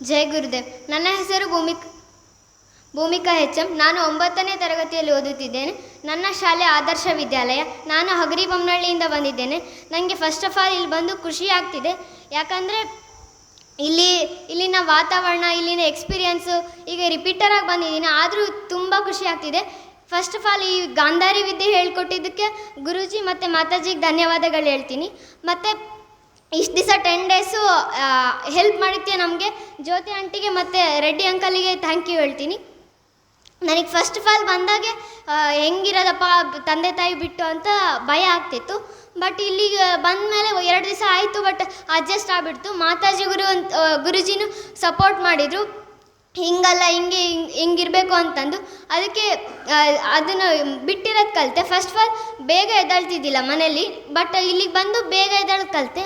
ಜೈ ಗುರುದೇವ್. ನನ್ನ ಹೆಸರು ಭೂಮಿಕಾ HM. ನಾನು 9ನೇ ತರಗತಿಯಲ್ಲಿ ಓದುತ್ತಿದ್ದೇನೆ. ನನ್ನ ಶಾಲೆ ಆದರ್ಶ ವಿದ್ಯಾಲಯ. ನಾನು ಹಗರಿಬೊಮ್ಮನಹಳ್ಳಿಯಿಂದ ಬಂದಿದ್ದೇನೆ. ನನಗೆ ಫಸ್ಟ್ ಆಫ್ ಆಲ್ ಇಲ್ಲಿ ಬಂದು ಖುಷಿ ಆಗ್ತಿದೆ. ಯಾಕಂದರೆ ಇಲ್ಲಿನ ವಾತಾವರಣ, ಇಲ್ಲಿನ ಎಕ್ಸ್ಪೀರಿಯನ್ಸು, ಈಗ ರಿಪೀಟರಾಗಿ ಬಂದಿದ್ದೀನಿ, ಆದರೂ ತುಂಬ ಖುಷಿ ಆಗ್ತಿದೆ. ಫಸ್ಟ್ ಆಫ್ ಆಲ್ ಈ ಗಾಂಧಾರಿ ವಿದ್ಯೆ ಹೇಳ್ಕೊಟ್ಟಿದ್ದಕ್ಕೆ ಗುರೂಜಿ ಮತ್ತು ಮಾತಾಜಿಗೆ ಧನ್ಯವಾದಗಳು ಹೇಳ್ತೀನಿ. ಮತ್ತು ಇಷ್ಟು ದಿವಸ 10 ಡೇಸು ಹೆಲ್ಪ್ ಮಾಡಿದ್ದೆ ನಮಗೆ ಜ್ಯೋತಿ ಆಂಟಿಗೆ ಮತ್ತು ರೆಡ್ಡಿ ಅಂಕಲಿಗೆ ಥ್ಯಾಂಕ್ ಯು ಹೇಳ್ತೀನಿ. ನನಗೆ ಫಸ್ಟ್ ಆಫ್ ಆಲ್ ಬಂದಾಗೆ ಹೆಂಗಿರೋದಪ್ಪ ತಂದೆ ತಾಯಿ ಬಿಟ್ಟು ಅಂತ ಭಯ ಆಗ್ತಿತ್ತು. ಬಟ್ ಇಲ್ಲಿಗೆ ಬಂದ ಮೇಲೆ 2 ದಿವಸ ಆಯಿತು, ಬಟ್ ಅಡ್ಜಸ್ಟ್ ಆಗಿಬಿಡ್ತು. ಮಾತಾಜಿ ಗುರುಜಿನೂ ಸಪೋರ್ಟ್ ಮಾಡಿದರು, ಹಿಂಗಲ್ಲ ಹಿಂಗಿರಬೇಕು ಅಂತಂದು. ಅದಕ್ಕೆ ಅದನ್ನು ಬಿಟ್ಟಿರೋದು ಕಲಿತೆ. ಫಸ್ಟ್ ಆಫ್ ಆಲ್ ಬೇಗ ಎದ್ದೇಳ್ತಿದ್ದಿಲ್ಲ ಮನೇಲಿ, ಬಟ್ ಇಲ್ಲಿಗೆ ಬಂದು ಬೇಗ ಎದ್ದೇಳೋದು ಕಲಿತೆ.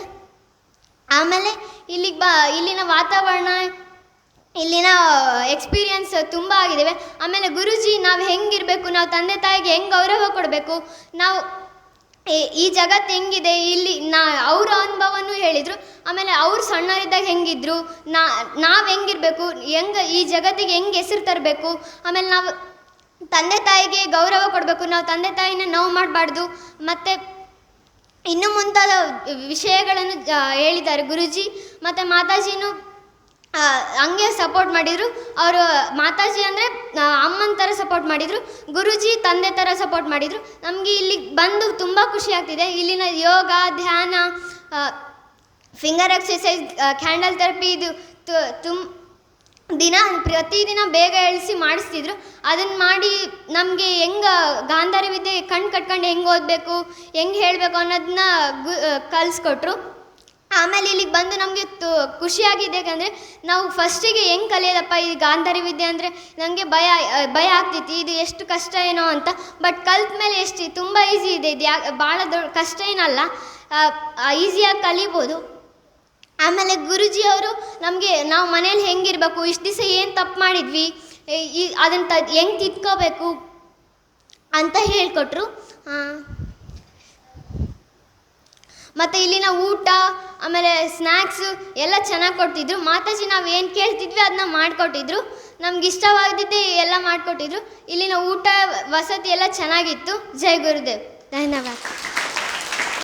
ಆಮೇಲೆ ಇಲ್ಲಿನ ವಾತಾವರಣ, ಇಲ್ಲಿನ ಎಕ್ಸ್ಪೀರಿಯನ್ಸ್ ತುಂಬ ಆಗಿದ್ದಾವೆ. ಆಮೇಲೆ ಗುರೂಜಿ ನಾವು ಹೆಂಗಿರಬೇಕು, ನಾವು ತಂದೆ ತಾಯಿಗೆ ಹೆಂಗೆ ಗೌರವ ಕೊಡಬೇಕು, ನಾವು ಈ ಜಗತ್ತು ಹೆಂಗಿದೆ, ಇಲ್ಲಿ ಅವರ ಅನುಭವನೂ ಹೇಳಿದರು. ಆಮೇಲೆ ಅವ್ರು ಸಣ್ಣವರಿದ್ದಾಗ ಹೆಂಗಿದ್ರು, ನಾವು ಹೆಂಗಿರಬೇಕು, ಈ ಜಗತ್ತಿಗೆ ಹೆಂಗೆ ಹೆಸರು ತರಬೇಕು, ಆಮೇಲೆ ನಾವು ತಂದೆ ತಾಯಿಗೆ ಗೌರವ ಕೊಡಬೇಕು, ನಾವು ತಂದೆ ತಾಯಿನ ನೋವು ಮಾಡಬಾರ್ದು, ಮತ್ತು ಇನ್ನೂ ಮುಂತಾದ ವಿಷಯಗಳನ್ನು ಹೇಳಿದ್ದಾರೆ ಗುರೂಜಿ. ಮತ್ತು ಮಾತಾಜಿನೂ ಹಂಗೆ ಸಪೋರ್ಟ್ ಮಾಡಿದರು. ಅವರು ಮಾತಾಜಿ ಅಂದರೆ ಅಮ್ಮನ ಥರ ಸಪೋರ್ಟ್ ಮಾಡಿದರು, ಗುರೂಜಿ ತಂದೆ ಥರ ಸಪೋರ್ಟ್ ಮಾಡಿದರು. ನಮಗೆ ಇಲ್ಲಿಗೆ ಬಂದು ತುಂಬ ಖುಷಿ ಆಗ್ತಿದೆ. ಇಲ್ಲಿನ ಯೋಗ, ಧ್ಯಾನ, ಫಿಂಗರ್ ಎಕ್ಸಸೈಸ್, ಕ್ಯಾಂಡಲ್ ಥೆರಪಿ, ಇದು ಪ್ರತಿದಿನ ಬೇಗ ಎಳಿಸಿ ಮಾಡಿಸ್ತಿದ್ರು. ಅದನ್ನು ಮಾಡಿ ನಮಗೆ ಹೆಂಗೆ ಗಾಂಧಾರಿ ವಿದ್ಯೆ ಕಣ್ಣು ಕಟ್ಕೊಂಡು ಹೆಂಗೆ ಓದಬೇಕು, ಹೆಂಗೆ ಹೇಳಬೇಕು ಅನ್ನೋದನ್ನ ಕಲಿಸ್ಕೊಟ್ರು. ಆಮೇಲೆ ಇಲ್ಲಿಗೆ ಬಂದು ನಮಗೆ ಖುಷಿಯಾಗಿದೆ. ಯಾಕಂದರೆ ನಾವು ಫಸ್ಟಿಗೆ ಹೆಂಗೆ ಕಲಿಯೋದಪ್ಪ ಈ ಗಾಂಧಾರಿ ವಿದ್ಯೆ ಅಂದರೆ ನನಗೆ ಭಯ ಆಗ್ತಿತ್ತು, ಇದು ಎಷ್ಟು ಕಷ್ಟ ಏನೋ ಅಂತ. ಬಟ್ ಕಲ್ತ ಮೇಲೆ ತುಂಬ ಈಸಿ ಇದೆ. ಇದು ಭಾಳ ದೊಡ್ಡ ಕಷ್ಟ ಏನಲ್ಲ, ಈಸಿಯಾಗಿ ಕಲಿಬೋದು. ಆಮೇಲೆ ಗುರೂಜಿ ಅವರು ನಮಗೆ ನಾವು ಮನೇಲಿ ಹೆಂಗಿರಬೇಕು, ಇಷ್ಟು ದಿವಸ ಏನು ತಪ್ಪು ಮಾಡಿದ್ವಿ, ಅದನ್ನು ಹೆಂಗೆ ತಿದ್ಕೋಬೇಕು ಅಂತ ಹೇಳಿಕೊಟ್ರು. ಮತ್ತು ಇಲ್ಲಿನ ಊಟ, ಆಮೇಲೆ ಸ್ನ್ಯಾಕ್ಸು ಎಲ್ಲ ಚೆನ್ನಾಗಿ ಕೊಡ್ತಿದ್ರು. ಮಾತಾಜಿ ನಾವು ಏನು ಕೇಳ್ತಿದ್ವಿ ಅದನ್ನ ಮಾಡಿಕೊಟ್ಟಿದ್ರು. ನಮ್ಗೆ ಇಷ್ಟವಾಗಿದ್ದೆ ಎಲ್ಲ ಮಾಡಿಕೊಟ್ಟಿದ್ರು. ಇಲ್ಲಿನ ಊಟ, ವಸತಿ ಎಲ್ಲ ಚೆನ್ನಾಗಿತ್ತು. ಜೈ ಗುರುದೇವ್. ಧನ್ಯವಾದ.